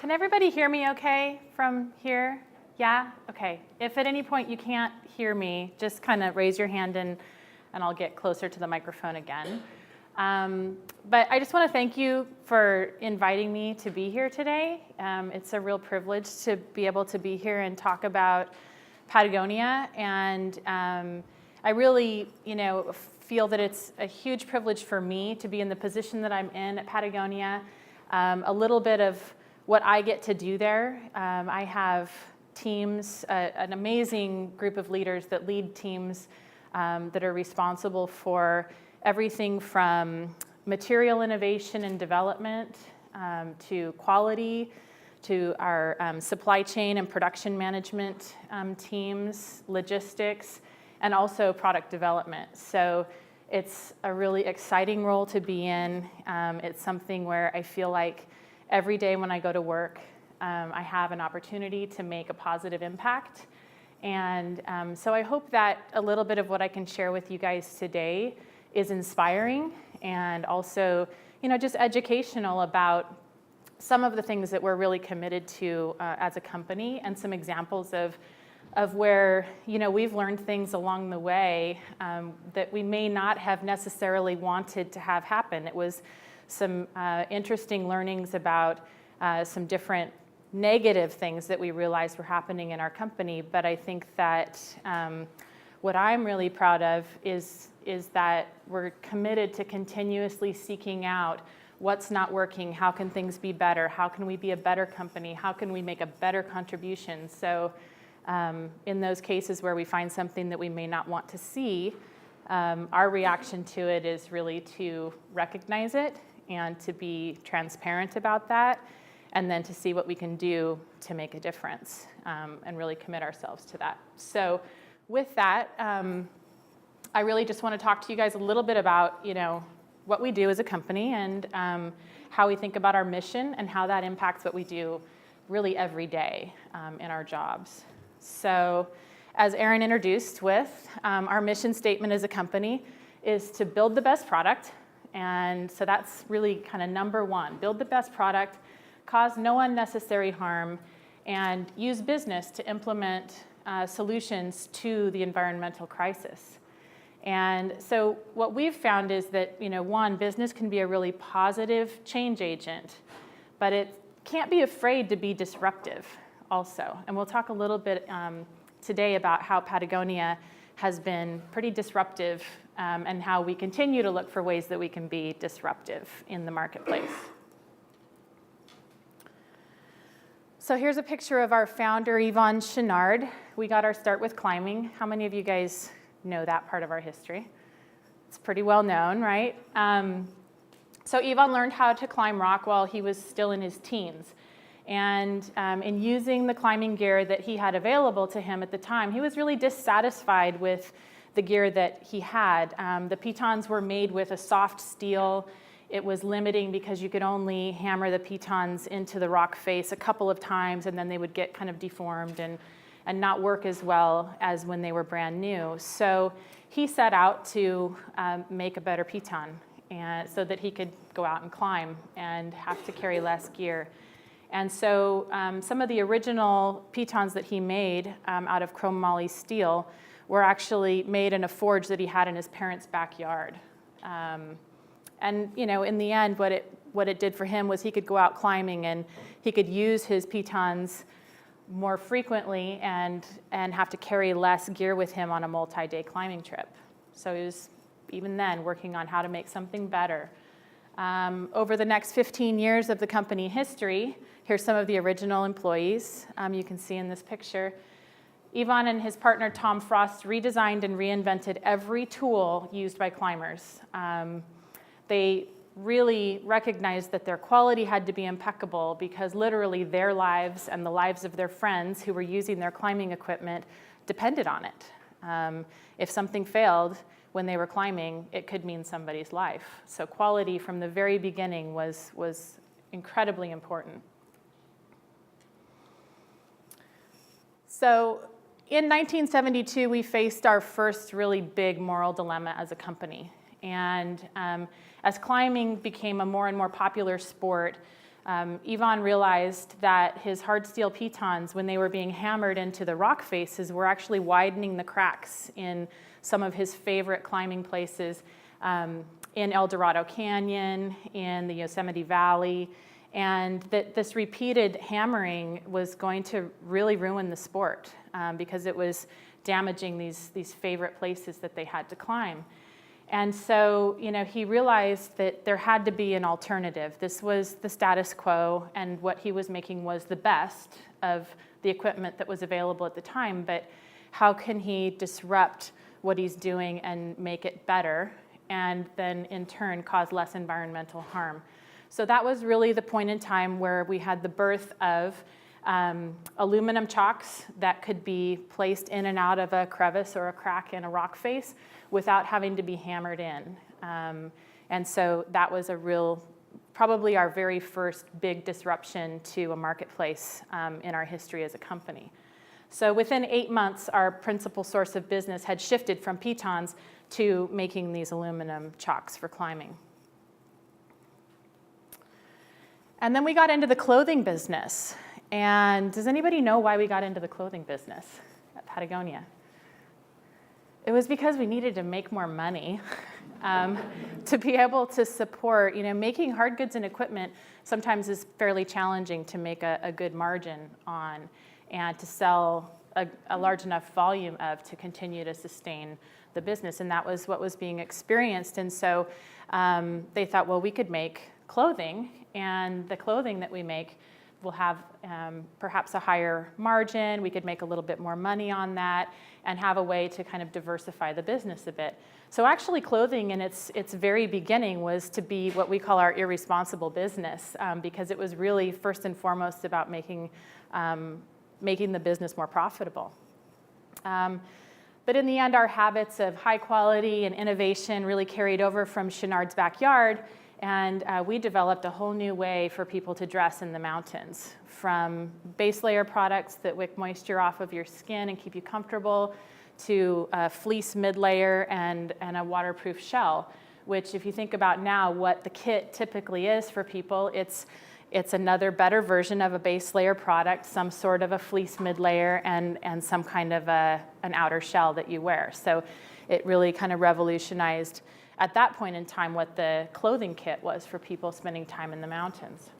Can everybody hear me okay from here? Yeah? Okay. If at any point you can't hear me, just kind of raise your hand and I'll get closer to the microphone again. But I just want to thank you for inviting me to be here today. It's a real privilege to be able to be here and talk about Patagonia. And I really, feel that it's a huge privilege for me to be in the position that I'm in at Patagonia. A little bit of what I get to do there. I have teams, an amazing group of leaders that lead teams that are responsible for everything from material innovation and development to quality, to our supply chain and production management teams, logistics, and also product development. So it's a really exciting role to be in. It's something where I feel like every day when I go to work, I have an opportunity to make a positive impact. And so I hope that a little bit of what I can share with you guys today is inspiring and also, just educational about some of the things that we're really committed to as a company, and some examples of where, we've learned things along the way that we may not have necessarily wanted to have happen. It was some interesting learnings about some different negative things that we realized were happening in our company. But I think that what I'm really proud of is that we're committed to continuously seeking out what's not working, how can things be better, how can we be a better company, how can we make a better contribution. So in those cases where we find something that we may not want to see, our reaction to it is really to recognize it and to be transparent about that, and then to see what we can do to make a difference and really commit ourselves to that. So with that, I really just want to talk to you guys a little bit about, what we do as a company and how we think about our mission and how that impacts what we do really every day in our jobs. So as Erin introduced with, our mission statement as a company is to build the best product. And so that's really kind of number one: build the best product, cause no unnecessary harm, and use business to implement solutions to the environmental crisis. And so what we've found is that, one, business can be a really positive change agent, but it can't be afraid to be disruptive also. And we'll talk a little bit today about how Patagonia has been pretty disruptive and how we continue to look for ways that we can be disruptive in the marketplace. So here's a picture of our founder, Yvon Chouinard. We got our start with climbing. How many of you guys know that part of our history? It's pretty well known, right? So Yvon learned how to climb rock while he was still in his teens. And in using the climbing gear that he had available to him at the time, he was really dissatisfied with the gear that he had. The pitons were made with a soft steel. It was limiting because you could only hammer the pitons into the rock face a couple of times, and then they would get kind of deformed and not work as well as when they were brand new. So he set out to make a better piton and so that he could go out and climb and have to carry less gear. And so some of the original pitons that he made out of chromoly steel were actually made in a forge that he had in his parents' backyard. And in the end, what it did for him was he could go out climbing and he could use his pitons more frequently and have to carry less gear with him on a multi-day climbing trip. So he was, even then, working on how to make something better. Over the next 15 years of the company history, here's some of the original employees you can see in this picture. Yvon and his partner Tom Frost redesigned and reinvented every tool used by climbers. They really recognized that their quality had to be impeccable because literally their lives and the lives of their friends who were using their climbing equipment depended on it. If something failed when they were climbing, it could mean somebody's life. So quality from the very beginning was incredibly important. So in 1972, we faced our first really big moral dilemma as a company. And as climbing became a more and more popular sport, Yvon realized that his hard steel pitons, when they were being hammered into the rock faces, were actually widening the cracks in some of his favorite climbing places, in El Dorado Canyon, in the Yosemite Valley, and that this repeated hammering was going to really ruin the sport because it was damaging these favorite places that they had to climb. And so, he realized that there had to be an alternative. This was the status quo, and what he was making was the best of the equipment that was available at the time, but how can he disrupt what he's doing and make it better, and then in turn cause less environmental harm? So that was really the point in time where we had the birth of aluminum chocks that could be placed in and out of a crevice or a crack in a rock face without having to be hammered in. And so that was probably our very first big disruption to a marketplace in our history as a company. So within 8 months, our principal source of business had shifted from pitons to making these aluminum chocks for climbing. And then we got into the clothing business. And does anybody know why we got into the clothing business at Patagonia? It was because we needed to make more money to be able to support, making hard goods and equipment sometimes is fairly challenging to make a good margin on and to sell a large enough volume of to continue to sustain the business. And that was what was being experienced. And so they thought, well, we could make clothing, and the clothing that we make will have perhaps a higher margin. We could make a little bit more money on that and have a way to kind of diversify the business a bit. So actually clothing in its very beginning was to be what we call our irresponsible business because it was really first and foremost about making the business more profitable. But in the end, our habits of high quality and innovation really carried over from Chouinard's backyard. And we developed a whole new way for people to dress in the mountains, from base layer products that wick moisture off of your skin and keep you comfortable, to a fleece mid-layer and a waterproof shell, which if you think about now what the kit typically is for people, it's another better version of a base layer product, some sort of a fleece mid-layer and some kind of an outer shell that you wear. So it really kind of revolutionized at that point in time what the clothing kit was for people spending time in the mountains.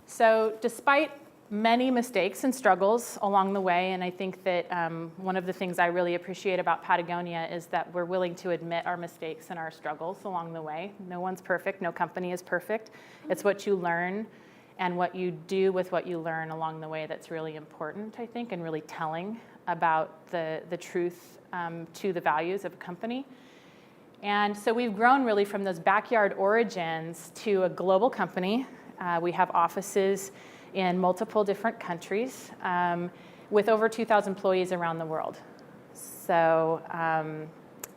So despite many mistakes and struggles along the way, and I think that one of the things I really appreciate about Patagonia is that we're willing to admit our mistakes and our struggles along the way. No one's perfect, no company is perfect. It's what you learn and what you do with what you learn along the way that's really important, I think, and really telling about the truth to the values of a company. And so we've grown really from those backyard origins to a global company. We have offices in multiple different countries with over 2,000 employees around the world. So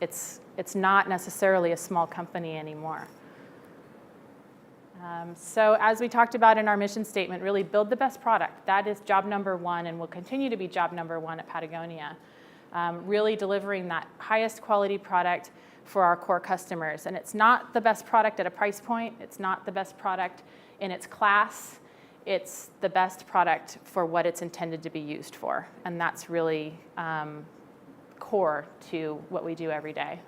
it's not necessarily a small company anymore. So as we talked about in our mission statement, really build the best product. That is job number one and will continue to be job number one at Patagonia. Really delivering that highest quality product for our core customers. And it's not the best product at a price point. It's not the best product in its class. It's the best product for what it's intended to be used for. And that's really core to what we do every day.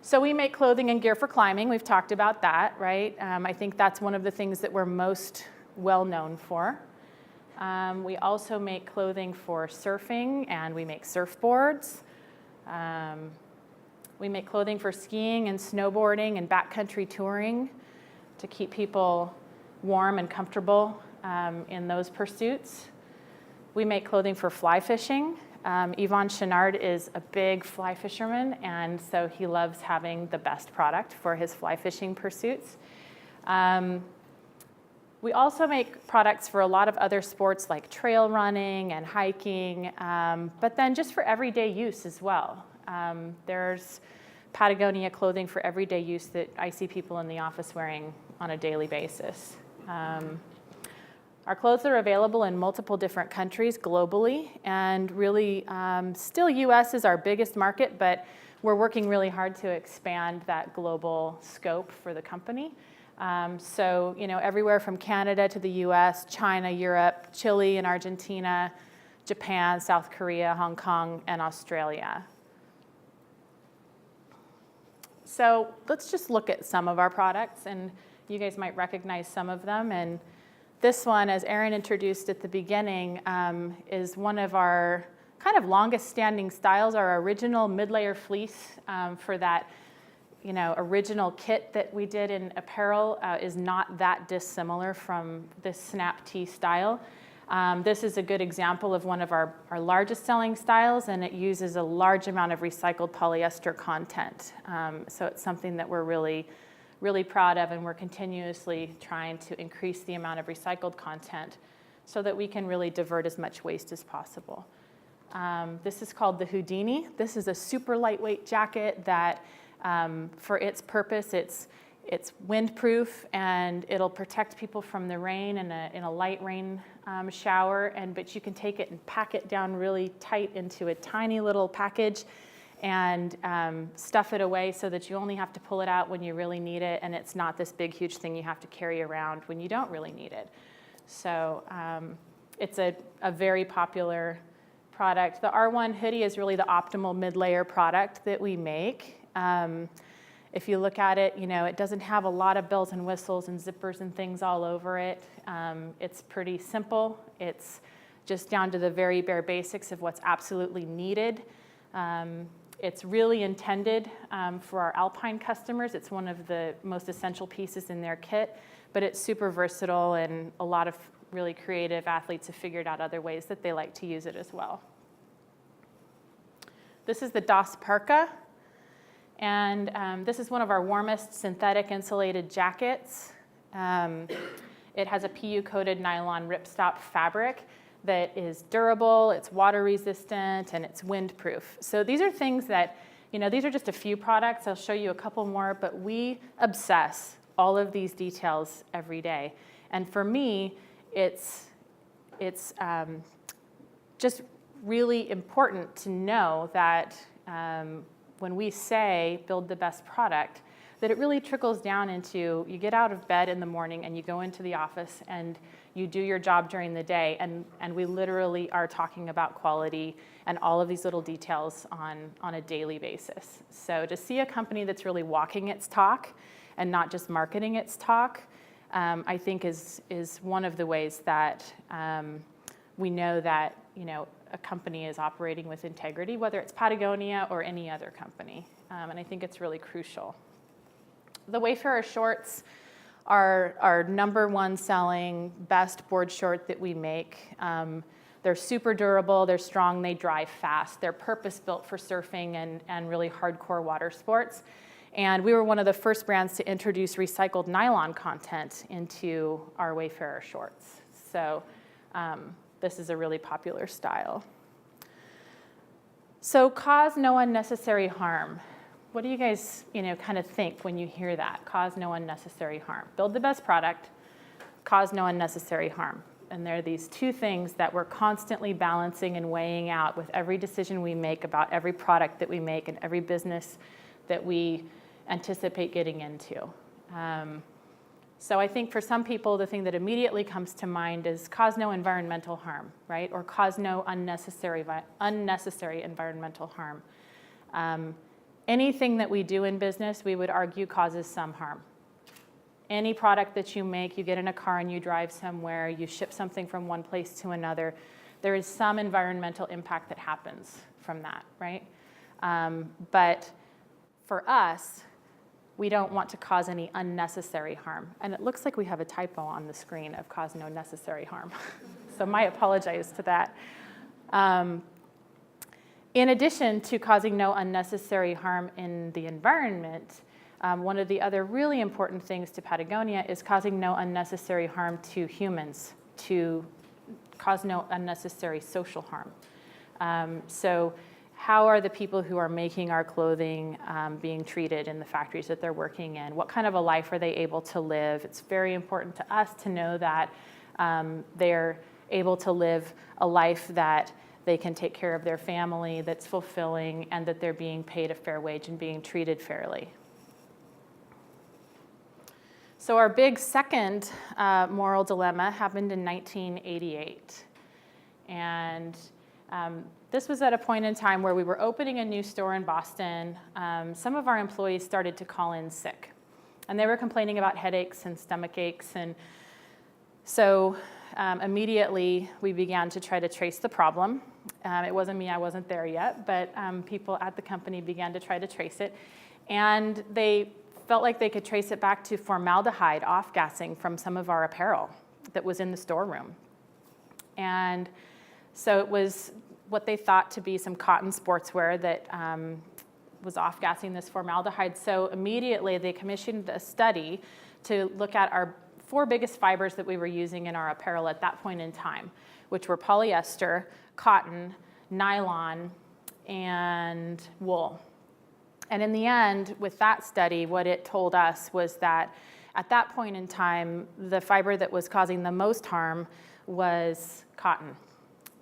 So we make clothing and gear for climbing. We've talked about that, right? I think that's one of the things that we're most well known for. We also make clothing for surfing, and we make surfboards. We make clothing for skiing and snowboarding and backcountry touring to keep people warm and comfortable in those pursuits. We make clothing for fly fishing. Yvon Chouinard is a big fly fisherman, and so he loves having the best product for his fly fishing pursuits. We also make products for a lot of other sports like trail running and hiking, but then just for everyday use as well. There's Patagonia clothing for everyday use that I see people in the office wearing on a daily basis. Our clothes are available in multiple different countries globally, and really still US is our biggest market, but we're working really hard to expand that global scope for the company. So, everywhere from Canada to the US, China, Europe, Chile and Argentina, Japan, South Korea, Hong Kong, and Australia. So let's just look at some of our products, and you guys might recognize some of them. And this one, as Erin introduced at the beginning, is one of our kind of longest standing styles. Our original mid-layer fleece for that original kit that we did in apparel is not that dissimilar from this snap tee style. This is a good example of one of our largest selling styles, and it uses a large amount of recycled polyester content. So it's something that we're really, really proud of, and we're continuously trying to increase the amount of recycled content so that we can really divert as much waste as possible. This is called the Houdini. This is a super lightweight jacket that for its purpose, it's windproof, and it'll protect people from the rain in a light rain shower. But you can take it and pack it down really tight into a tiny little package and stuff it away so that you only have to pull it out when you really need it, and it's not this big, huge thing you have to carry around when you don't really need it. So it's a very popular product. The R1 hoodie is really the optimal mid-layer product that we make. If you look at it, it doesn't have a lot of bells and whistles and zippers and things all over it. It's pretty simple. It's just down to the very bare basics of what's absolutely needed. It's really intended for our alpine customers. It's one of the most essential pieces in their kit, but it's super versatile, and a lot of really creative athletes have figured out other ways that they like to use it as well. This is the DOS Parka. And this is one of our warmest synthetic insulated jackets. It has a PU-coated nylon ripstop fabric that is durable, it's water resistant, and it's windproof. So these are things that, these are just a few products. I'll show you a couple more, but we obsess all of these details every day. And for me, it's just really important to know that when we say build the best product, that it really trickles down into you get out of bed in the morning and you go into the office and you do your job during the day, and we literally are talking about quality and all of these little details on a daily basis. So to see a company that's really walking its talk and not just marketing its talk, I think is one of the ways that we know that a company is operating with integrity, whether it's Patagonia or any other company. And I think it's really crucial. The Wayfarer shorts are our #1 selling best board short that we make. They're super durable, they're strong, they dry fast. They're purpose-built for surfing and really hardcore water sports. And we were one of the first brands to introduce recycled nylon content into our Wayfarer shorts. So this is a really popular style. So cause no unnecessary harm. What do you guys, kind of think when you hear that? Cause no unnecessary harm. Build the best product, cause no unnecessary harm. And there are these two things that we're constantly balancing and weighing out with every decision we make about every product that we make and every business that we anticipate getting into. So I think for some people, the thing that immediately comes to mind is cause no environmental harm, right? Or cause no unnecessary environmental harm. Anything that we do in business, we would argue causes some harm. Any product that you make, you get in a car and you drive somewhere, you ship something from one place to another, there is some environmental impact that happens from that, right? But for us, we don't want to cause any unnecessary harm. And it looks like we have a typo on the screen of cause no necessary harm. So my apologies to that. In addition to causing no unnecessary harm in the environment, one of the other really important things to Patagonia is causing no unnecessary harm to humans, to cause no unnecessary social harm. So how are the people who are making our clothing being treated in the factories that they're working in? What kind of a life are they able to live? It's very important to us to know that they're able to live a life that they can take care of their family, that's fulfilling, and that they're being paid a fair wage and being treated fairly. So our big second moral dilemma happened in 1988. And this was at a point in time where we were opening a new store in Boston. Some of our employees started to call in sick. And they were complaining about headaches and stomach aches. And so immediately we began to try to trace the problem. It wasn't me, I wasn't there yet, but people at the company began to try to trace it. And they felt like they could trace it back to formaldehyde off-gassing from some of our apparel that was in the storeroom. And so it was what they thought to be some cotton sportswear that was off-gassing this formaldehyde. So immediately they commissioned a study to look at our 4 biggest fibers that we were using in our apparel at that point in time, which were polyester, cotton, nylon, and wool. And in the end, with that study, what it told us was that at that point in time, the fiber that was causing the most harm was cotton.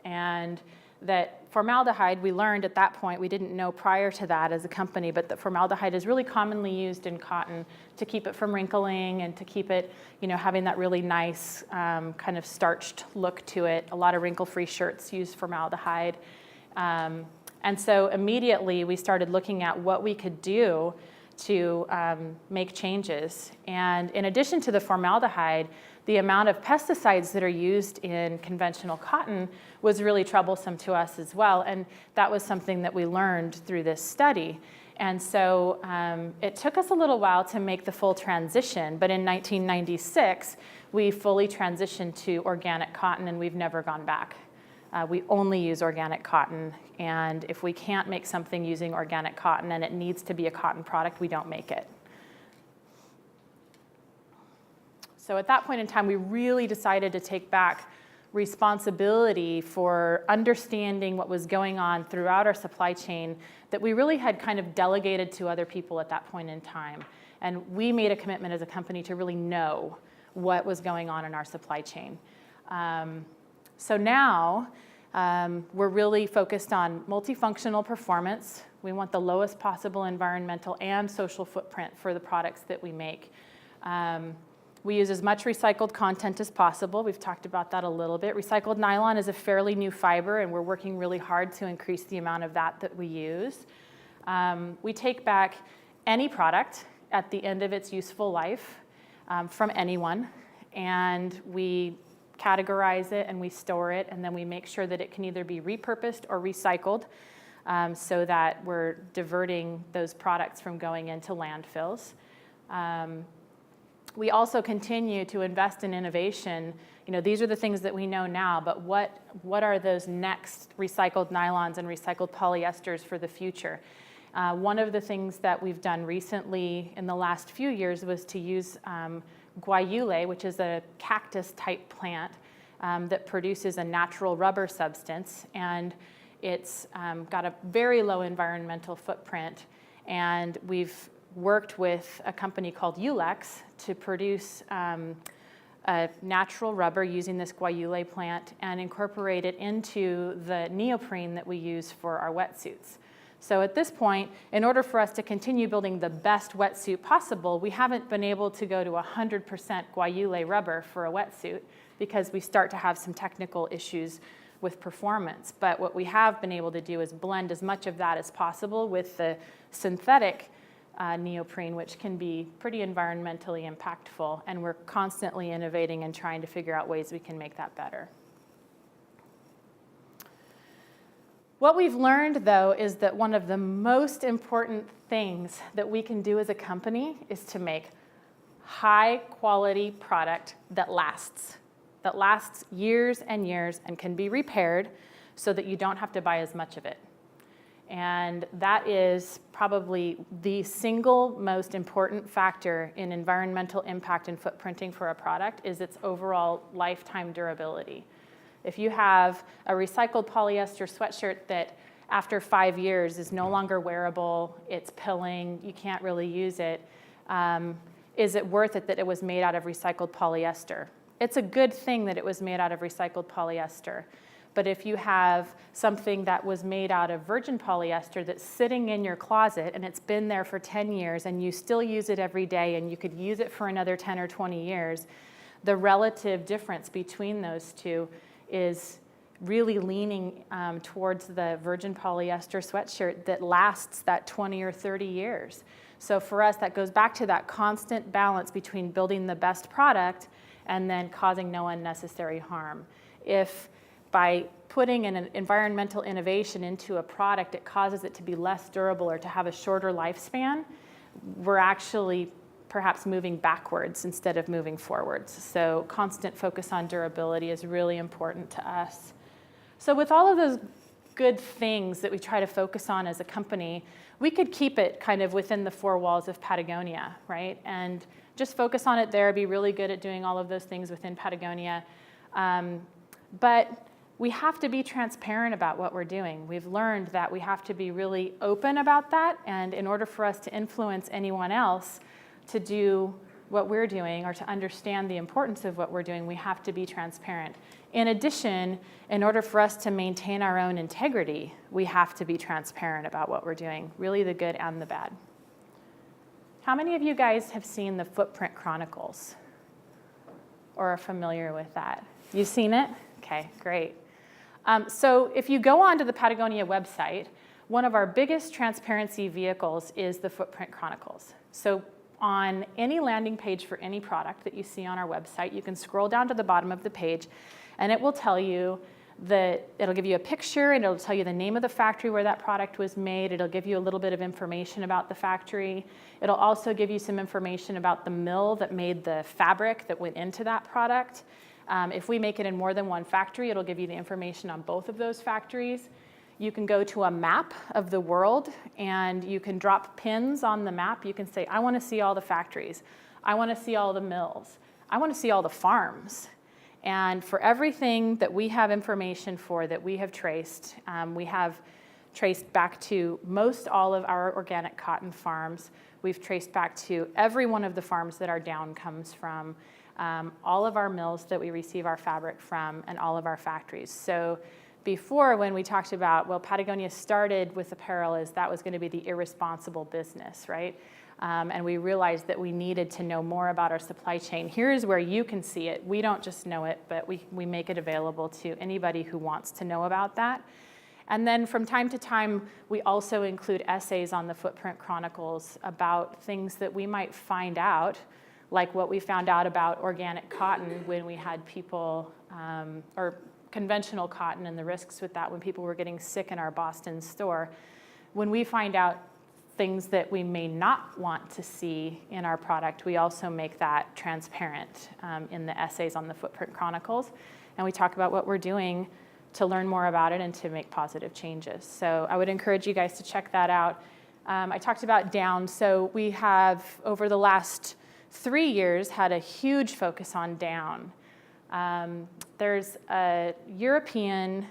And that formaldehyde, we learned at that point, we didn't know prior to that as a company, but that formaldehyde is really commonly used in cotton to keep it from wrinkling and to keep it, having that really nice kind of starched look to it. A lot of wrinkle-free shirts use formaldehyde. And so immediately we started looking at what we could do to make changes. And in addition to the formaldehyde, the amount of pesticides that are used in conventional cotton was really troublesome to us as well. And that was something that we learned through this study. And so it took us a little while to make the full transition. But in 1996, we fully transitioned to organic cotton, and we've never gone back. We only use organic cotton, and if we can't make something using organic cotton and it needs to be a cotton product, we don't make it. So at that point in time, we really decided to take back responsibility for understanding what was going on throughout our supply chain that we really had kind of delegated to other people at that point in time. And we made a commitment as a company to really know what was going on in our supply chain. So now we're really focused on multifunctional performance. We want the lowest possible environmental and social footprint for the products that we make. We use as much recycled content as possible. We've talked about that a little bit. Recycled nylon is a fairly new fiber, and we're working really hard to increase the amount of that we use. We take back any product at the end of its useful life from anyone, and we categorize it and we store it, and then we make sure that it can either be repurposed or recycled so that we're diverting those products from going into landfills. We also continue to invest in innovation. These are the things that we know now, but what are those next recycled nylons and recycled polyesters for the future? One of the things that we've done recently in the last few years was to use guayule, which is a cactus-type plant that produces a natural rubber substance, and it's got a very low environmental footprint. And we've worked with a company called Ulex to produce a natural rubber using this guayule plant and incorporate it into the neoprene that we use for our wetsuits. So at this point, in order for us to continue building the best wetsuit possible, we haven't been able to go to 100% guayule rubber for a wetsuit because we start to have some technical issues with performance. But what we have been able to do is blend as much of that as possible with the synthetic neoprene, which can be pretty environmentally impactful. And we're constantly innovating and trying to figure out ways we can make that better. What we've learned, though, is that one of the most important things that we can do as a company is to make high-quality product that lasts years and years and can be repaired so that you don't have to buy as much of it. And that is probably the single most important factor in environmental impact and footprinting for a product is its overall lifetime durability. If you have a recycled polyester sweatshirt that after 5 years is no longer wearable, it's pilling, you can't really use it, is it worth it that it was made out of recycled polyester? It's a good thing that it was made out of recycled polyester. But if you have something that was made out of virgin polyester that's sitting in your closet and it's been there for 10 years and you still use it every day and you could use it for another 10 or 20 years, the relative difference between those two is really leaning towards the virgin polyester sweatshirt that lasts that 20 or 30 years. So for us, that goes back to that constant balance between building the best product and then causing no unnecessary harm. If by putting an environmental innovation into a product, it causes it to be less durable or to have a shorter lifespan, we're actually perhaps moving backwards instead of moving forwards. So constant focus on durability is really important to us. So with all of those good things that we try to focus on as a company, we could keep it kind of within the four walls of Patagonia, right? And just focus on it there, be really good at doing all of those things within Patagonia. But we have to be transparent about what we're doing. We've learned that we have to be really open about that, and in order for us to influence anyone else to do what we're doing or to understand the importance of what we're doing, we have to be transparent. In addition, in order for us to maintain our own integrity, we have to be transparent about what we're doing, really the good and the bad. How many of you guys have seen the Footprint Chronicles or are familiar with that? You've seen it? Okay, great. So if you go onto the Patagonia website, one of our biggest transparency vehicles is the Footprint Chronicles. So on any landing page for any product that you see on our website, you can scroll down to the bottom of the page and it will tell you it'll give you a picture and it'll tell you the name of the factory where that product was made. It'll give you a little bit of information about the factory. It'll also give you some information about the mill that made the fabric that went into that product. If we make it in more than one factory, it'll give you the information on both of those factories. You can go to a map of the world and you can drop pins on the map. You can say, I want to see all the factories. I want to see all the mills. I want to see all the farms. And for everything that we have information for that we have traced back to most all of our organic cotton farms. We've traced back to every one of the farms that our down comes from, all of our mills that we receive our fabric from, and all of our factories. So before, when we talked about, well, Patagonia started with apparel as that was going to be the irresponsible business, right? And we realized that we needed to know more about our supply chain. Here's where you can see it. We don't just know it, but we make it available to anybody who wants to know about that. And then from time to time, we also include essays on the Footprint Chronicles about things that we might find out, like what we found out about organic cotton when we had people, or conventional cotton and the risks with that when people were getting sick in our Boston store. When we find out things that we may not want to see in our product, we also make that transparent in the essays on the Footprint Chronicles. And we talk about what we're doing to learn more about it and to make positive changes. So I would encourage you guys to check that out. I talked about down. So we have, over the last 3 years, had a huge focus on down. There's a European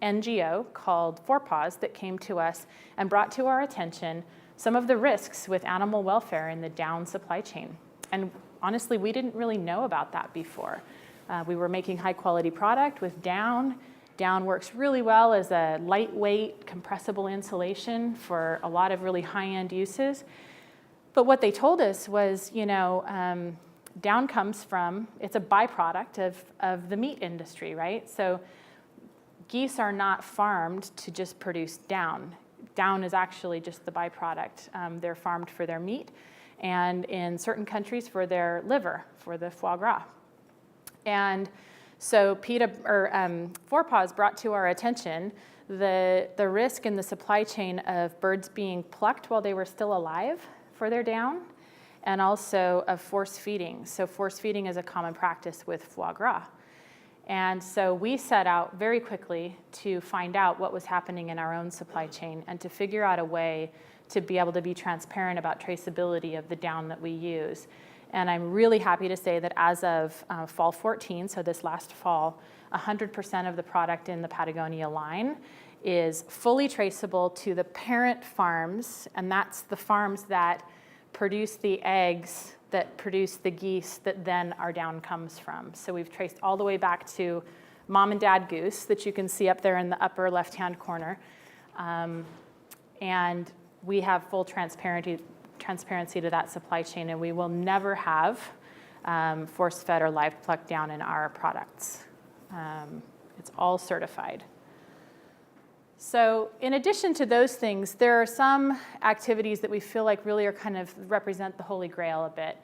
NGO called Four Paws that came to us and brought to our attention some of the risks with animal welfare in the down supply chain. And honestly, we didn't really know about that before. We were making high quality product with down. Down works really well as a lightweight, compressible insulation for a lot of really high-end uses. But what they told us was, down comes from, it's a byproduct of the meat industry, right? So geese are not farmed to just produce down. Down is actually just the byproduct. They're farmed for their meat, and in certain countries for their liver, for the foie gras. And so Four Paws brought to our attention the risk in the supply chain of birds being plucked while they were still alive for their down, and also of force feeding. So force feeding is a common practice with foie gras. And so we set out very quickly to find out what was happening in our own supply chain and to figure out a way to be able to be transparent about traceability of the down that we use. And I'm really happy to say that as of fall 14, so this last fall, 100% of the product in the Patagonia line is fully traceable to the parent farms, and that's the farms that produce the eggs that produce the geese that then our down comes from. So we've traced all the way back to mom and dad goose that you can see up there in the upper left-hand corner. And we have full transparency to that supply chain, and we will never have force-fed or live plucked down in our products. It's all certified. So in addition to those things, there are some activities that we feel like really are kind of represent the Holy Grail a bit.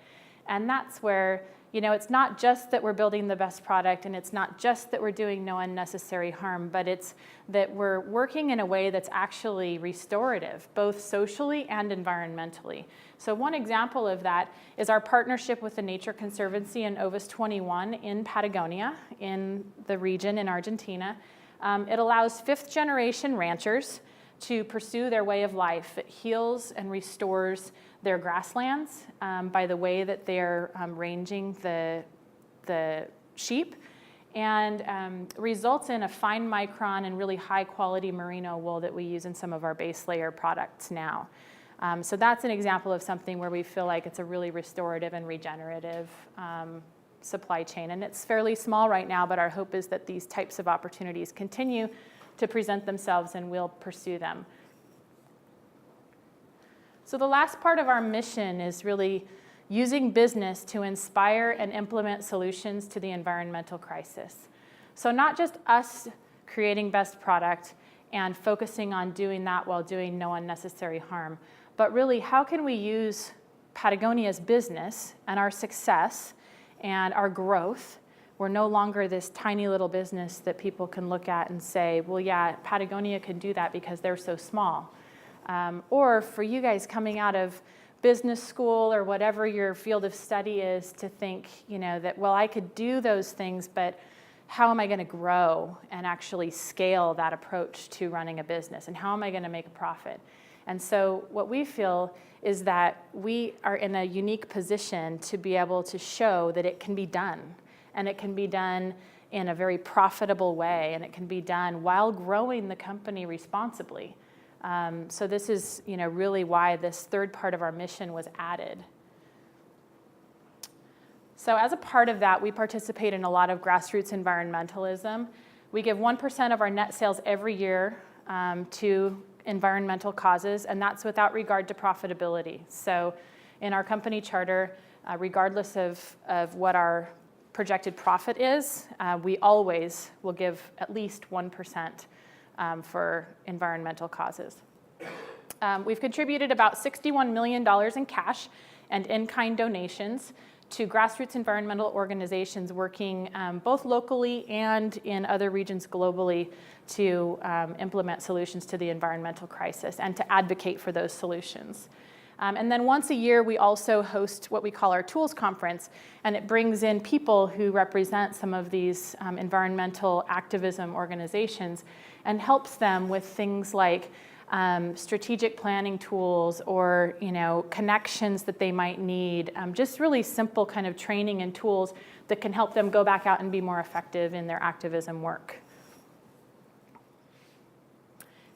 And that's where, it's not just that we're building the best product, and it's not just that we're doing no unnecessary harm, but it's that we're working in a way that's actually restorative, both socially and environmentally. So one example of that is our partnership with the Nature Conservancy and Ovis 21 in Patagonia, in the region in Argentina. It allows fifth-generation ranchers to pursue their way of life. It heals and restores their grasslands by the way that they're ranging the sheep, and results in a fine micron and really high-quality merino wool that we use in some of our base layer products now. So that's an example of something where we feel like it's a really restorative and regenerative supply chain. And it's fairly small right now, but our hope is that these types of opportunities continue to present themselves, and we'll pursue them. So the last part of our mission is really using business to inspire and implement solutions to the environmental crisis. So not just us creating best product and focusing on doing that while doing no unnecessary harm, but really how can we use Patagonia's business and our success and our growth. We're no longer this tiny little business that people can look at and say, well, yeah, Patagonia can do that because they're so small. Or for you guys coming out of business school or whatever your field of study is, to think, that, well, I could do those things, but how am I going to grow and actually scale that approach to running a business? And how am I going to make a profit? And so what we feel is that we are in a unique position to be able to show that it can be done. And it can be done in a very profitable way. And it can be done while growing the company responsibly. So this is really why this third part of our mission was added. So as a part of that, we participate in a lot of grassroots environmentalism. We give 1% of our net sales every year to environmental causes, and that's without regard to profitability. So in our company charter, regardless of what our projected profit is, we always will give at least 1% for environmental causes. We've contributed about $61 million in cash and in-kind donations to grassroots environmental organizations working both locally and in other regions globally to implement solutions to the environmental crisis and to advocate for those solutions. And then once a year, we also host what we call our Tools Conference, and it brings in people who represent some of these environmental activism organizations and helps them with things like strategic planning tools or connections that they might need, just really simple kind of training and tools that can help them go back out and be more effective in their activism work.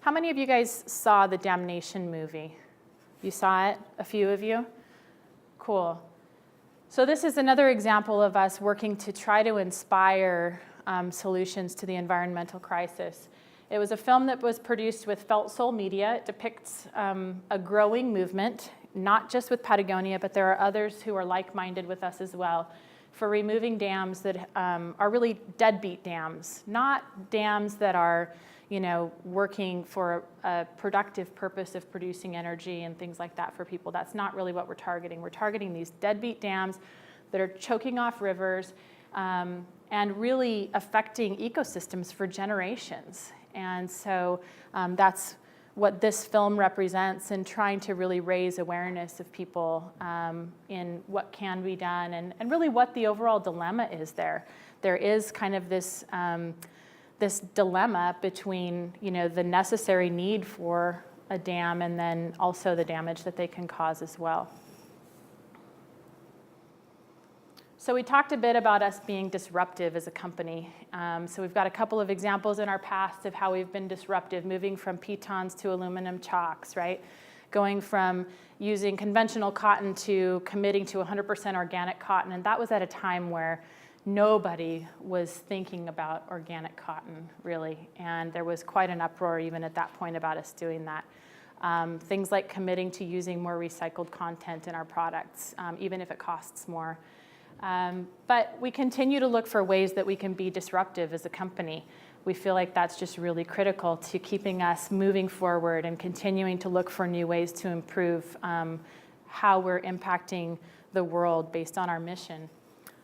How many of you guys saw the Damnation movie? You saw it? A few of you? Cool. So this is another example of us working to try to inspire solutions to the environmental crisis. It was a film that was produced with Felt Soul Media. It depicts a growing movement, not just with Patagonia, but there are others who are like-minded with us as well, for removing dams that are really deadbeat dams, not dams that are working for a productive purpose of producing energy and things like that for people. That's not really what we're targeting. We're targeting these deadbeat dams that are choking off rivers and really affecting ecosystems for generations. And so that's what this film represents, and trying to really raise awareness of people in what can be done and really what the overall dilemma is there. There is kind of this dilemma between the necessary need for a dam and then also the damage that they can cause as well. So we talked a bit about us being disruptive as a company. So we've got a couple of examples in our past of how we've been disruptive, moving from pitons to aluminum chalks, right? Going from using conventional cotton to committing to 100% organic cotton. And that was at a time where nobody was thinking about organic cotton, really. And there was quite an uproar even at that point about us doing that. Things like committing to using more recycled content in our products, even if it costs more. But we continue to look for ways that we can be disruptive as a company. We feel like that's just really critical to keeping us moving forward and continuing to look for new ways to improve how we're impacting the world based on our mission.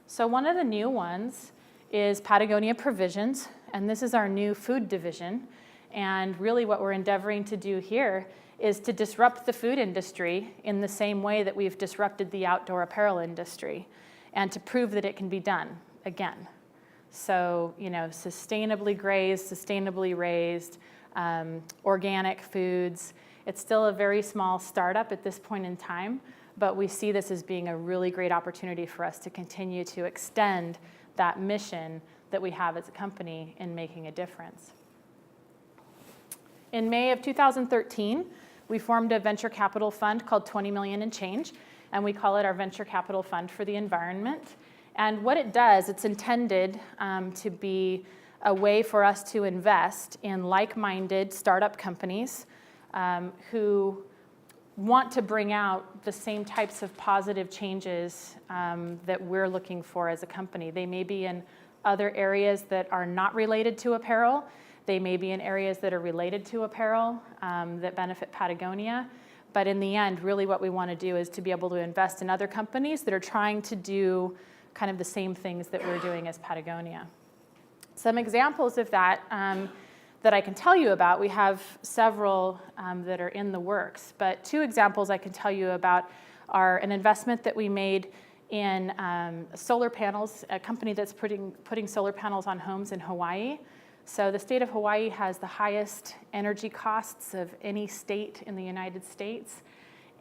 So one of the new ones is Patagonia Provisions, and this is our new food division. And really what we're endeavoring to do here is to disrupt the food industry in the same way that we've disrupted the outdoor apparel industry, and to prove that it can be done again. So, sustainably grazed, sustainably raised, organic foods. It's still a very small startup at this point in time, but we see this as being a really great opportunity for us to continue to extend that mission that we have as a company in making a difference. In May of 2013, we formed a venture capital fund called 20 Million and Change, and we call it our Venture Capital Fund for the Environment. And what it does, it's intended to be a way for us to invest in like-minded startup companies who want to bring out the same types of positive changes that we're looking for as a company. They may be in other areas that are not related to apparel. They may be in areas that are related to apparel that benefit Patagonia. But in the end, really what we want to do is to be able to invest in other companies that are trying to do kind of the same things that we're doing as Patagonia. Some examples of that that I can tell you about, we have several that are in the works, but two examples I can tell you about are an investment that we made in solar panels, a company that's putting solar panels on homes in Hawaii. So the state of Hawaii has the highest energy costs of any state in the United States,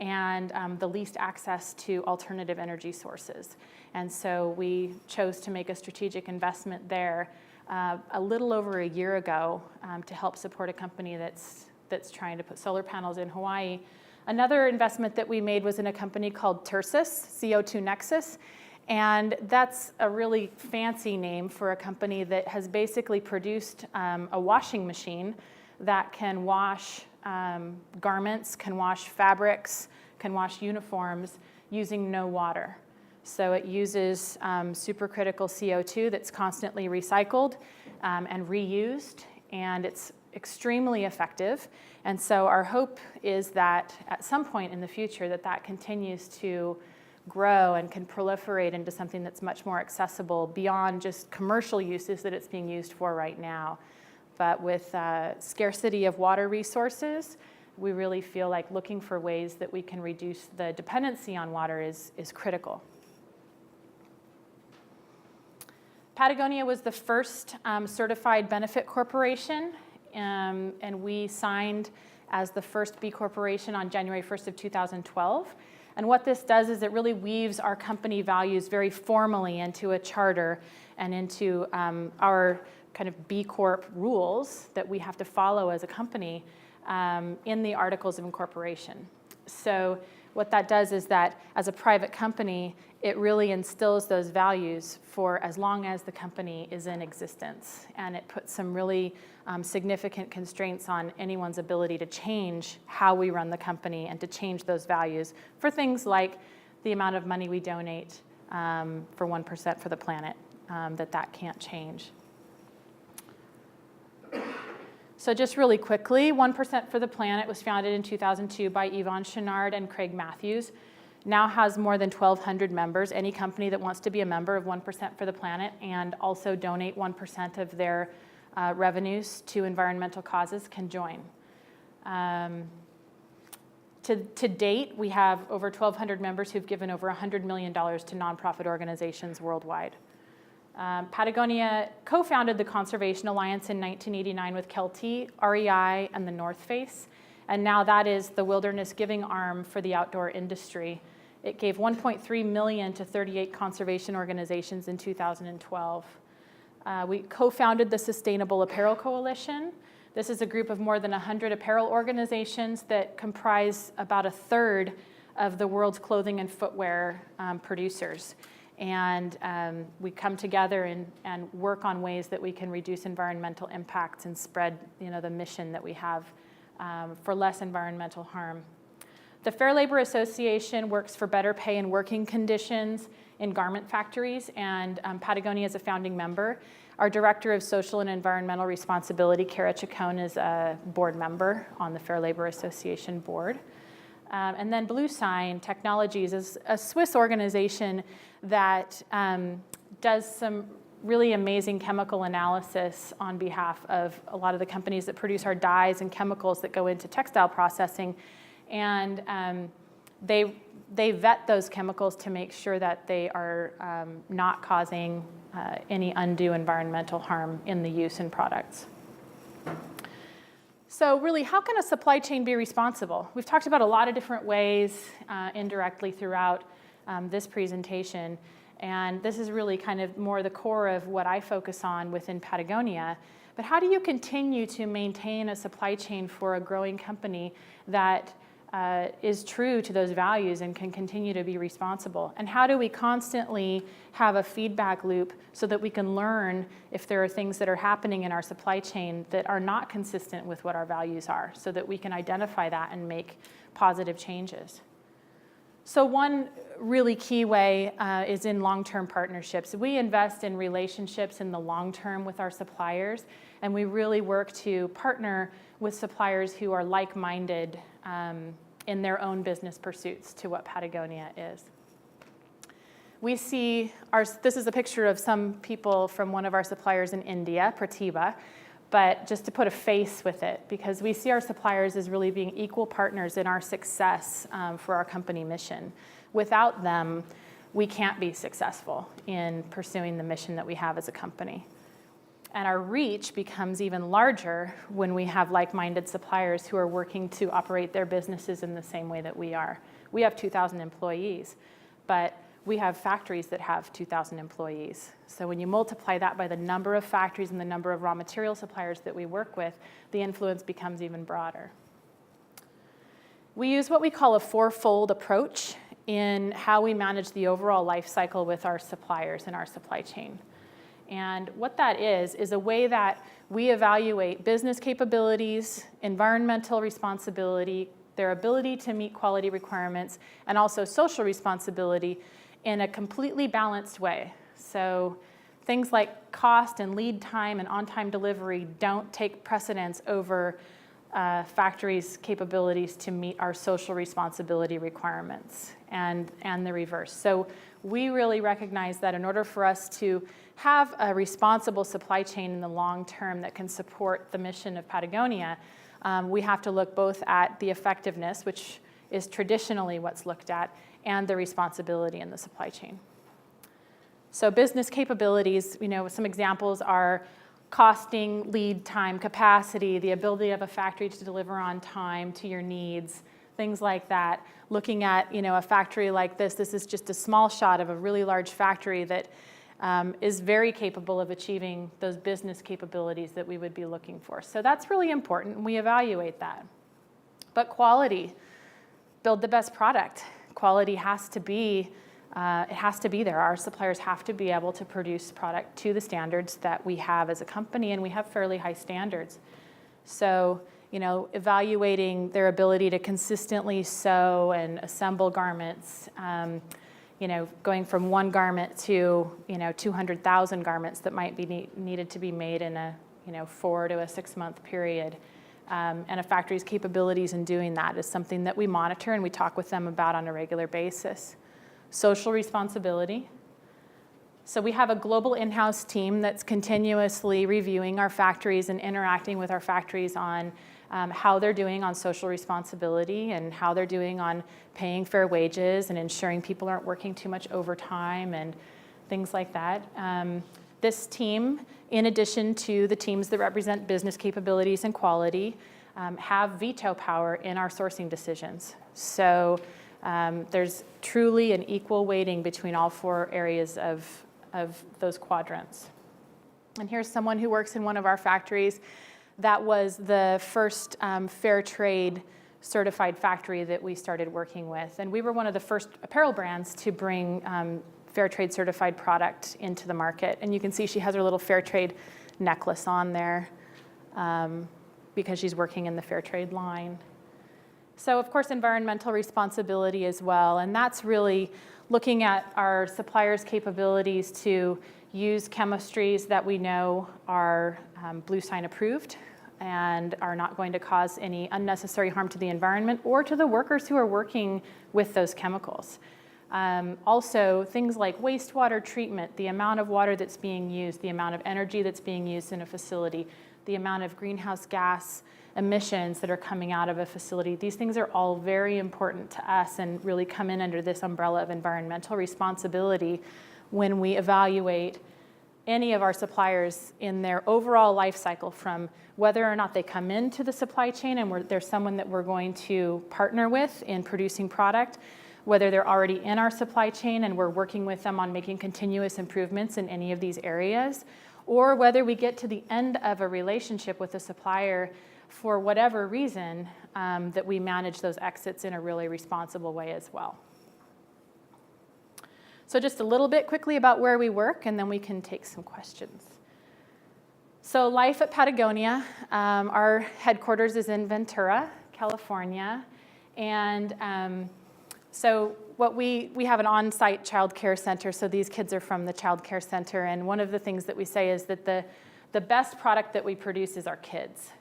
and the least access to alternative energy sources. And so we chose to make a strategic investment there a little over a year ago to help support a company that's trying to put solar panels in Hawaii. Another investment that we made was in a company called Tursus, CO2 Nexus, and that's a really fancy name for a company that has basically produced a washing machine that can wash garments, can wash fabrics, can wash uniforms using no water. So it uses supercritical CO2 that's constantly recycled and reused, and it's extremely effective. And so our hope is that at some point in the future that continues to grow and can proliferate into something that's much more accessible beyond just commercial uses that it's being used for right now. But with scarcity of water resources, we really feel like looking for ways that we can reduce the dependency on water is critical. Patagonia was the first certified benefit corporation, and we signed as the first B Corporation on January 1st of 2012. And what this does is it really weaves our company values very formally into a charter and into our kind of B Corp rules that we have to follow as a company in the Articles of Incorporation. So what that does is that as a private company, it really instills those values for as long as the company is in existence. And it puts some really significant constraints on anyone's ability to change how we run the company and to change those values for things like the amount of money we donate for 1% for the planet, that can't change. So just really quickly, 1% for the Planet was founded in 2002 by Yvon Chouinard and Craig Matthews. Now has more than 1,200 members. Any company that wants to be a member of 1% for the Planet and also donate 1% of their revenues to environmental causes can join. To date, we have over 1,200 members who've given over $100 million to nonprofit organizations worldwide. Patagonia co-founded the Conservation Alliance in 1989 with Kelty, REI, and the North Face, and now that is the wilderness giving arm for the outdoor industry. It gave $1.3 million to 38 conservation organizations in 2012. We co-founded the Sustainable Apparel Coalition. This is a group of more than 100 apparel organizations that comprise about a third of the world's clothing and footwear producers. And we come together and work on ways that we can reduce environmental impacts and spread the mission that we have for less environmental harm. The Fair Labor Association works for better pay and working conditions in garment factories, and Patagonia is a founding member. Our Director of Social and Environmental Responsibility, Kara Chacon, is a board member on the Fair Labor Association board. And then Blue Sign Technologies is a Swiss organization that does some really amazing chemical analysis on behalf of a lot of the companies that produce our dyes and chemicals that go into textile processing. And they vet those chemicals to make sure that they are not causing any undue environmental harm in the use in products. So really, how can a supply chain be responsible? We've talked about a lot of different ways indirectly throughout this presentation. And this is really kind of more the core of what I focus on within Patagonia. But how do you continue to maintain a supply chain for a growing company that is true to those values and can continue to be responsible? And how do we constantly have a feedback loop so that we can learn if there are things that are happening in our supply chain that are not consistent with what our values are, so that we can identify that and make positive changes? So one really key way is in long-term partnerships. We invest in relationships in the long term with our suppliers, and we really work to partner with suppliers who are like-minded in their own business pursuits to what Patagonia is. We see this is a picture of some people from one of our suppliers in India, Pratibha, but just to put a face with it, because we see our suppliers as really being equal partners in our success for our company mission. Without them, we can't be successful in pursuing the mission that we have as a company. And our reach becomes even larger when we have like-minded suppliers who are working to operate their businesses in the same way that we are. We have 2,000 employees, but we have factories that have 2,000 employees. So when you multiply that by the number of factories and the number of raw material suppliers that we work with, the influence becomes even broader. We use what we call a fourfold approach in how we manage the overall life cycle with our suppliers and our supply chain. And what that is a way that we evaluate business capabilities, environmental responsibility, their ability to meet quality requirements, and also social responsibility in a completely balanced way. So things like cost and lead time and on-time delivery don't take precedence over factories' capabilities to meet our social responsibility requirements, and the reverse. So we really recognize that in order for us to have a responsible supply chain in the long term that can support the mission of Patagonia, we have to look both at the effectiveness, which is traditionally what's looked at, and the responsibility in the supply chain. So business capabilities, some examples are costing, lead time, capacity, the ability of a factory to deliver on time to your needs, things like that. Looking at a factory like this is just a small shot of a really large factory that is very capable of achieving those business capabilities that we would be looking for. So that's really important, and we evaluate that. But quality, build the best product. Quality has to be there. Our suppliers have to be able to produce product to the standards that we have as a company, and we have fairly high standards. So, evaluating their ability to consistently sew and assemble garments, going from one garment to 200,000 garments that might be needed to be made in a 4 to a 6 month period. And a factory's capabilities in doing that is something that we monitor and we talk with them about on a regular basis. Social responsibility. So we have a global in-house team that's continuously reviewing our factories and interacting with our factories on how they're doing on social responsibility and how they're doing on paying fair wages and ensuring people aren't working too much overtime and things like that. This team, in addition to the teams that represent business capabilities and quality, have veto power in our sourcing decisions. So there's truly an equal weighting between all 4 areas of those quadrants. And here's someone who works in one of our factories. That was the first fair trade certified factory that we started working with. And we were one of the first apparel brands to bring fair trade certified product into the market. And you can see she has her little fair trade necklace on there because she's working in the fair trade line. So of course, environmental responsibility as well. And that's really looking at our suppliers' capabilities to use chemistries that we know are Blue Sign approved and are not going to cause any unnecessary harm to the environment or to the workers who are working with those chemicals. Also, things like wastewater treatment, the amount of water that's being used, the amount of energy that's being used in a facility, the amount of greenhouse gas emissions that are coming out of a facility. These things are all very important to us and really come in under this umbrella of environmental responsibility when we evaluate any of our suppliers in their overall life cycle, from whether or not they come into the supply chain and they're someone that we're going to partner with in producing product, whether they're already in our supply chain and we're working with them on making continuous improvements in any of these areas, or whether we get to the end of a relationship with a supplier for whatever reason, that we manage those exits in a really responsible way as well. So just a little bit quickly about where we work, and then we can take some questions. So life at Patagonia, our headquarters is in Ventura, California. And so we have an on-site child care center, so these kids are from the child care center. And one of the things that we say is that the best product that we produce is our kids.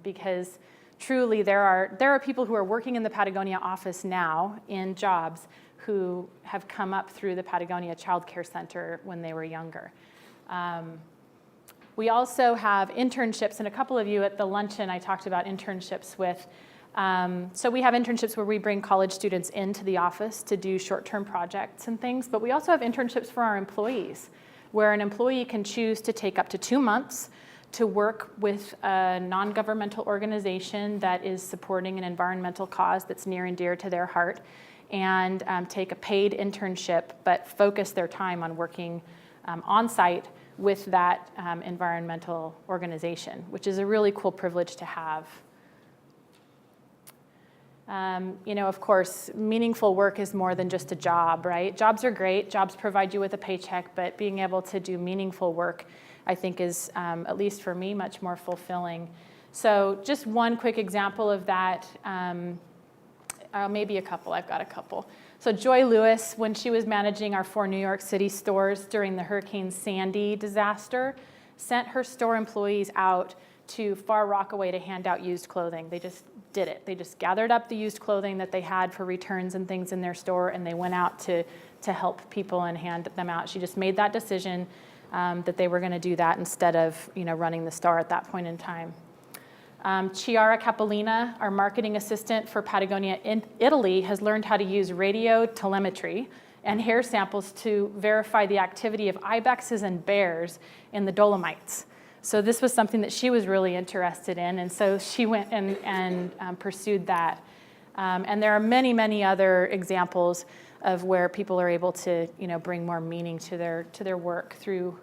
Because truly there are people who are working in the Patagonia office now in jobs who have come up through the Patagonia Child Care Center when they were younger. We also have internships, and a couple of you at the luncheon I talked about internships with. So we have internships where we bring college students into the office to do short-term projects and things, but we also have internships for our employees, where an employee can choose to take up to 2 months to work with a non-governmental organization that is supporting an environmental cause that's near and dear to their heart, and take a paid internship, but focus their time on working on-site with that environmental organization, which is a really cool privilege to have. Of course, meaningful work is more than just a job, right? Jobs are great. Jobs provide you with a paycheck, but being able to do meaningful work, I think, is, at least for me, much more fulfilling. So just one quick example of that, maybe a couple. I've got a couple. So Joy Lewis, when she was managing our 4 New York City stores during the Hurricane Sandy disaster, sent her store employees out to Far Rockaway to hand out used clothing. They just did it. They just gathered up the used clothing that they had for returns and things in their store, and they went out to help people and hand them out. She just made that decision that they were going to do that instead of running the store at that point in time. Chiara Capolina, our marketing assistant for Patagonia in Italy, has learned how to use radio telemetry and hair samples to verify the activity of ibexes and bears in the Dolomites. So this was something that she was really interested in, and so she went and pursued that. And there are many, many other examples of where people are able to bring more meaning to their work through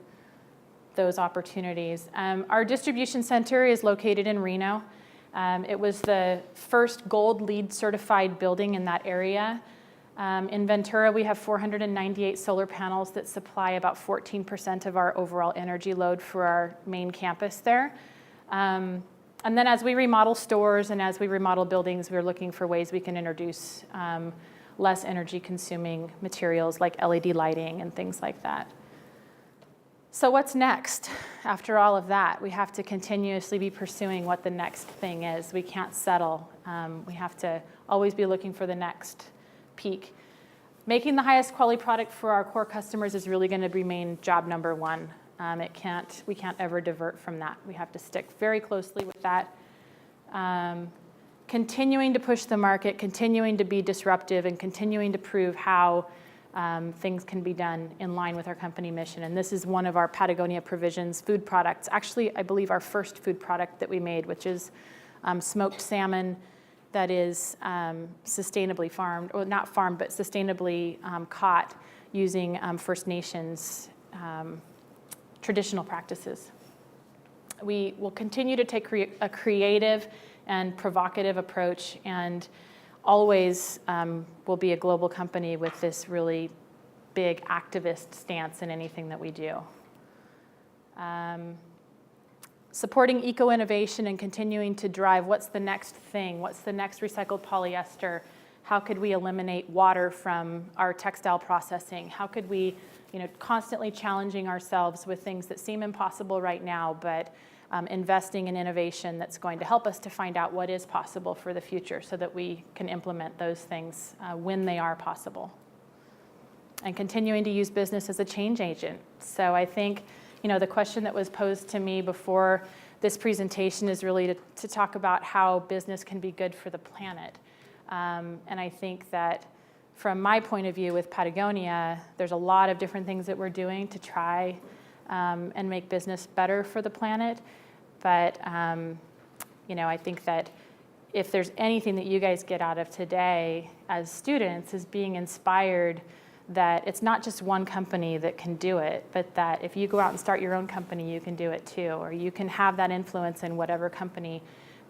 those opportunities. Our distribution center is located in Reno. It was the first gold LEED certified building in that area. In Ventura, we have 498 solar panels that supply about 14% of our overall energy load for our main campus there. And then as we remodel stores and as we remodel buildings, we're looking for ways we can introduce less energy consuming materials like LED lighting and things like that. So what's next after all of that? We have to continuously be pursuing what the next thing is. We can't settle. We have to always be looking for the next peak. Making the highest quality product for our core customers is really going to remain job number one. We can't ever divert from that. We have to stick very closely with that. Continuing to push the market, continuing to be disruptive, and continuing to prove how things can be done in line with our company mission. And this is one of our Patagonia Provisions food products. Actually, I believe our first food product that we made, which is smoked salmon that is sustainably farmed, or not farmed, but sustainably caught using First Nations traditional practices. We will continue to take a creative and provocative approach, and always will be a global company with this really big activist stance in anything that we do. Supporting eco-innovation and continuing to drive what's the next thing, what's the next recycled polyester, how could we eliminate water from our textile processing, how could we, constantly challenging ourselves with things that seem impossible right now, but investing in innovation that's going to help us to find out what is possible for the future so that we can implement those things when they are possible. And continuing to use business as a change agent. So I think, the question that was posed to me before this presentation is really to talk about how business can be good for the planet. And I think that from my point of view with Patagonia, there's a lot of different things that we're doing to try and make business better for the planet. But, I think that if there's anything that you guys get out of today as students is being inspired that it's not just one company that can do it, but that if you go out and start your own company, you can do it too, or you can have that influence in whatever company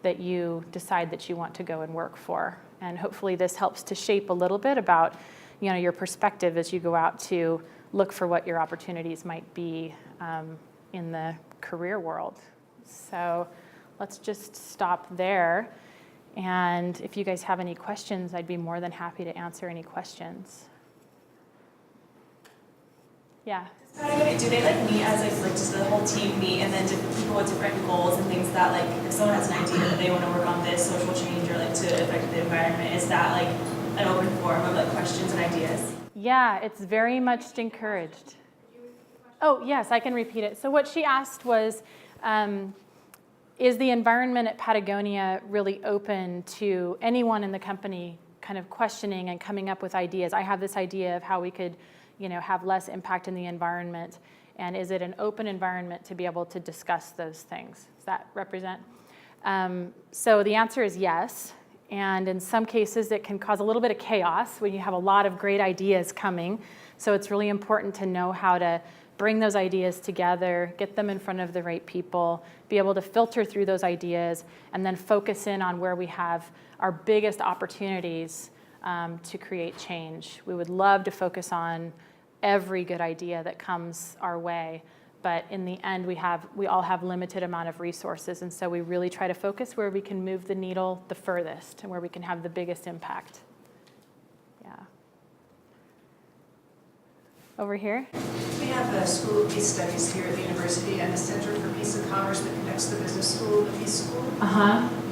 that you decide that you want to go and work for. And hopefully this helps to shape a little bit about, your perspective as you go out to look for what your opportunities might be in the career world. So let's just stop there. And if you guys have any questions, I'd be more than happy to answer any questions. Yeah. Do they meet as just the whole team meet, and then different people with different goals and things that if someone has an idea that they want to work on this social change or to affect the environment, is that an open forum of questions and ideas? Yeah, it's very much encouraged. Oh yes, I can repeat it. So what she asked was, is the environment at Patagonia really open to anyone in the company kind of questioning and coming up with ideas? I have this idea of how we could have less impact in the environment, and is it an open environment to be able to discuss those things? Does that represent? So the answer is yes, and in some cases it can cause a little bit of chaos when you have a lot of great ideas coming, so it's really important to know how to bring those ideas together, get them in front of the right people, be able to filter through those ideas, and then focus in on where we have our biggest opportunities to create change. We would love to focus on every good idea that comes our way, but in the end we all have limited amount of resources, and so we really try to focus where we can move the needle the furthest and where we can have the biggest impact. Yeah. Over here. We have the School of Peace Studies here at the university and the Center for Peace and Commerce that connects the business school, the Peace School.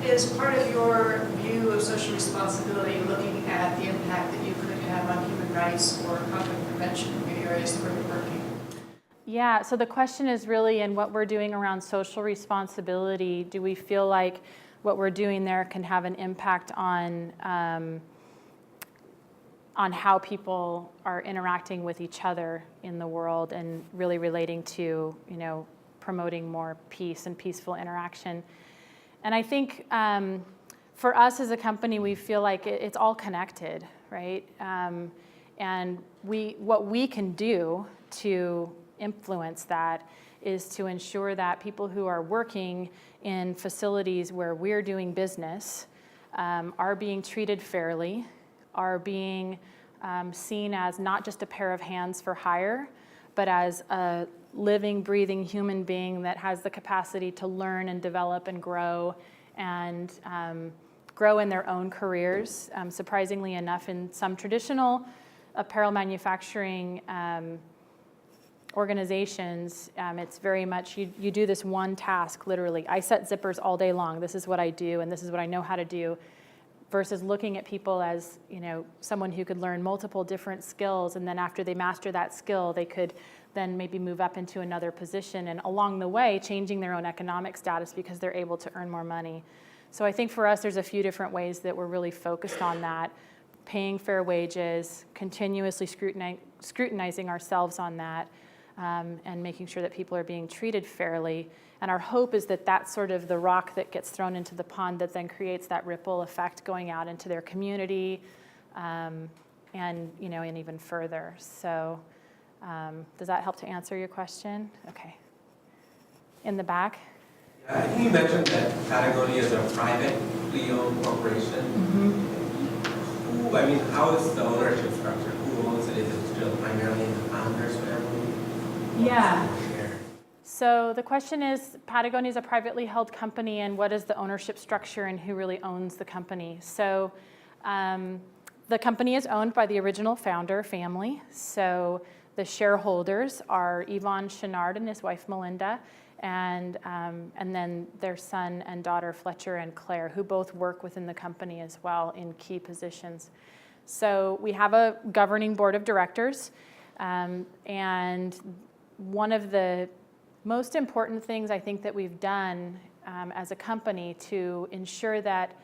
Is part of your view of social responsibility looking at the impact that you could have on human rights or conflict prevention in the areas where you're working? Yeah, so the question is really in what we're doing around social responsibility, do we feel like what we're doing there can have an impact on how people are interacting with each other in the world and really relating to, promoting more peace and peaceful interaction. And I think for us as a company, we feel like it's all connected, right? And what we can do to influence that is to ensure that people who are working in facilities where we're doing business are being treated fairly, are being seen as not just a pair of hands for hire, but as a living, breathing human being that has the capacity to learn and develop and grow in their own careers. Surprisingly enough, in some traditional apparel manufacturing organizations, it's very much, you do this one task, literally. I set zippers all day long. This is what I do, and this is what I know how to do, versus looking at people as, someone who could learn multiple different skills, and then after they master that skill, they could then maybe move up into another position, and along the way, changing their own economic status because they're able to earn more money. So I think for us, there's a few different ways that we're really focused on that, paying fair wages, continuously scrutinizing ourselves on that, and making sure that people are being treated fairly. And our hope is that that's sort of the rock that gets thrown into the pond that then creates that ripple effect going out into their community, and even further. So does that help to answer your question? Okay. In the back? Yeah, I think you mentioned that Patagonia is a privately owned corporation. Mm-hmm. How is the ownership structure? Who owns it? Is it still primarily in the founder's family? Yeah. Share? So the question is, Patagonia is a privately held company, and what is the ownership structure and who really owns the company? So the company is owned by the original founder family. So the shareholders are Yvon Chouinard and his wife Melinda, and then their son and daughter Fletcher and Claire, who both work within the company as well in key positions. So we have a governing board of directors, and one of the most important things I think that we've done as a company to ensure that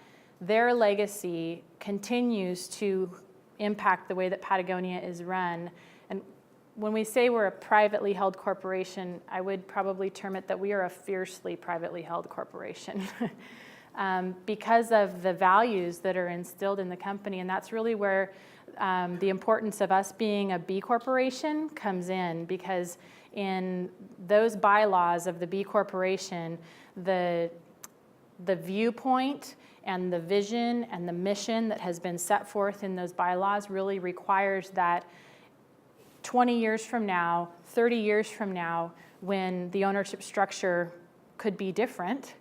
their legacy continues to impact the way that Patagonia is run. And when we say we're a privately held corporation, I would probably term it that we are a fiercely privately held corporation because of the values that are instilled in the company. And that's really where the importance of us being a B corporation comes in, because in those bylaws of the B corporation, the viewpoint and the vision and the mission that has been set forth in those bylaws really requires that 20 years from now, 30 years from now, when the ownership structure could be different,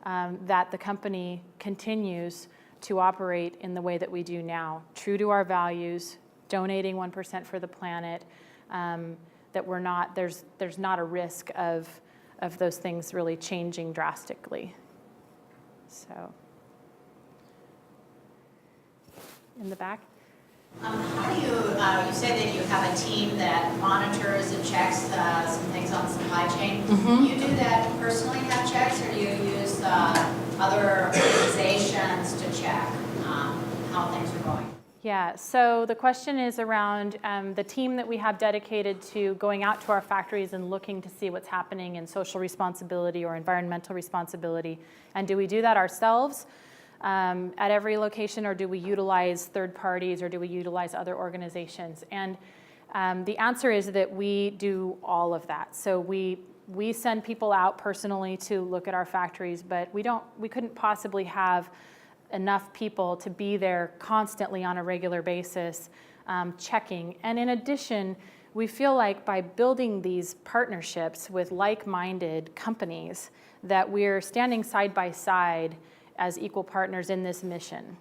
that the company continues to operate in the way that we do now, true to our values, donating 1% for the planet, that we're not, there's not a risk of those things really changing drastically. So, in the back. How do you said that you have a team that monitors and checks some things on the supply chain. Mm-hmm. Do you do that personally, have checks, or do you use other organizations to check how things are going? Yeah, so the question is around the team that we have dedicated to going out to our factories and looking to see what's happening in social responsibility or environmental responsibility. And do we do that ourselves at every location, or do we utilize third parties, or do we utilize other organizations? And the answer is that we do all of that. So we send people out personally to look at our factories, but we couldn't possibly have enough people to be there constantly on a regular basis checking. And in addition, we feel like by building these partnerships with like-minded companies that we're standing side by side as equal partners in this mission.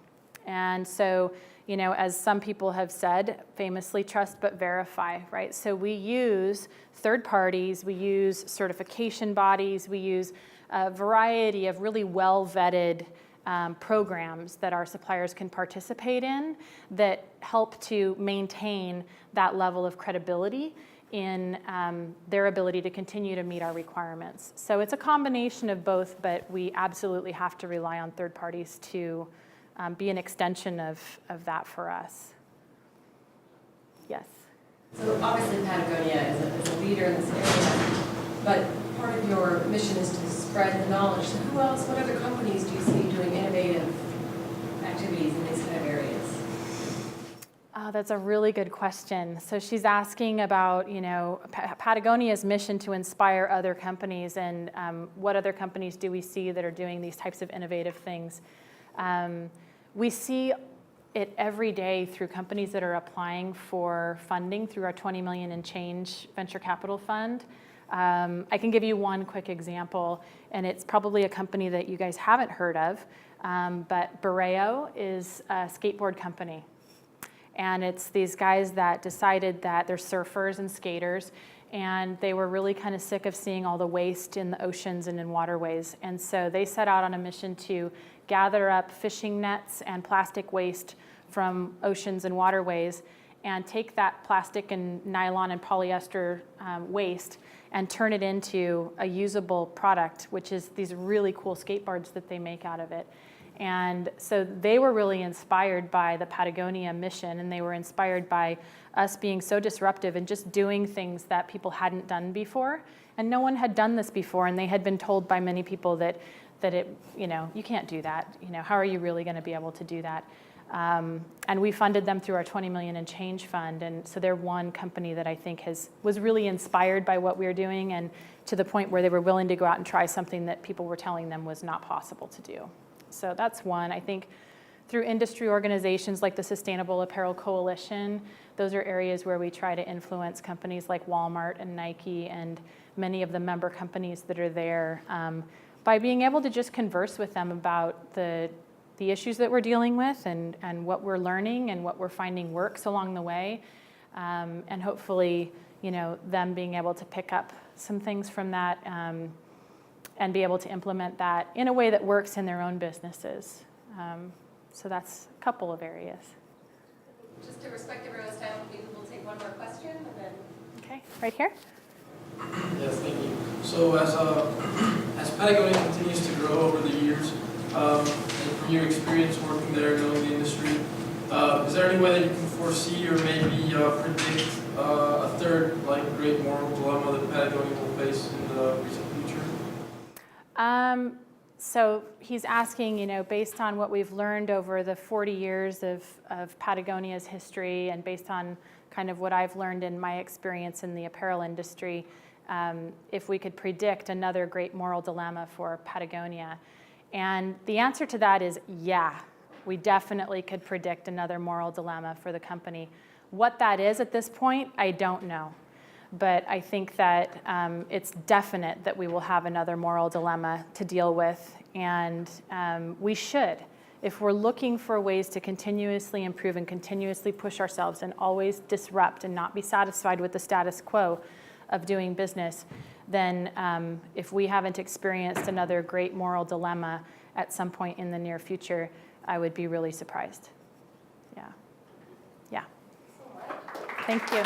And so, you know, as some people have said, famously, trust but verify, right? So we use third parties, we use certification bodies, we use a variety of really well-vetted programs that our suppliers can participate in that help to maintain that level of credibility in their ability to continue to meet our requirements. So it's a combination of both, but we absolutely have to rely on third parties to be an extension of that for us. Yes? So obviously Patagonia is a leader in this area, but part of your mission is to spread the knowledge. So who else, what other companies do you see doing innovative activities in these kind of areas? Oh, that's a really good question. So she's asking about, you know, Patagonia's mission to inspire other companies, and what other companies do we see that are doing these types of innovative things? We see it every day through companies that are applying for funding through our 20 million and change venture capital fund. I can give you one quick example, and it's probably a company that you guys haven't heard of, but Boreo is a skateboard company. And it's these guys that decided that they're surfers and skaters, and they were really kind of sick of seeing all the waste in the oceans and in waterways. And so they set out on a mission to gather up fishing nets and plastic waste from oceans and waterways and take that plastic and nylon and polyester waste and turn it into a usable product, which is these really cool skateboards that they make out of it. And so they were really inspired by the Patagonia mission, and they were inspired by us being so disruptive and just doing things that people hadn't done before. And no one had done this before, and they had been told by many people that it, you know, you can't do that. You know, how are you really going to be able to do that? And we funded them through our 20 million and change fund, and so they're one company that I think was really inspired by what we were doing, and to the point where they were willing to go out and try something that people were telling them was not possible to do. So that's one. I think through industry organizations like the Sustainable Apparel Coalition. Those are areas where we try to influence companies like Walmart and Nike and many of the member companies that are there by being able to just converse with them about the issues that we're dealing with and what we're learning and what we're finding works along the way. And hopefully, them being able to pick up some things from that and be able to implement that in a way that works in their own businesses. So that's a couple of areas. Just to respect everyone's time, maybe we'll take one more question and then. Okay, right here. Yes, thank you. So as Patagonia continues to grow over the years, and from your experience working there, knowing the industry, is there any way that you can foresee or maybe predict a third great moral dilemma that Patagonia will face in the recent future? So he's asking, based on what we've learned over the 40 years of Patagonia's history and based on kind of what I've learned in my experience in the apparel industry, if we could predict another great moral dilemma for Patagonia. And the answer to that is yeah, we definitely could predict another moral dilemma for the company. What that is at this point, I don't know. But I think that it's definite that we will have another moral dilemma to deal with, and we should. If we're looking for ways to continuously improve and continuously push ourselves and always disrupt and not be satisfied with the status quo of doing business, then if we haven't experienced another great moral dilemma at some point in the near future, I would be really surprised. Yeah. Thank you.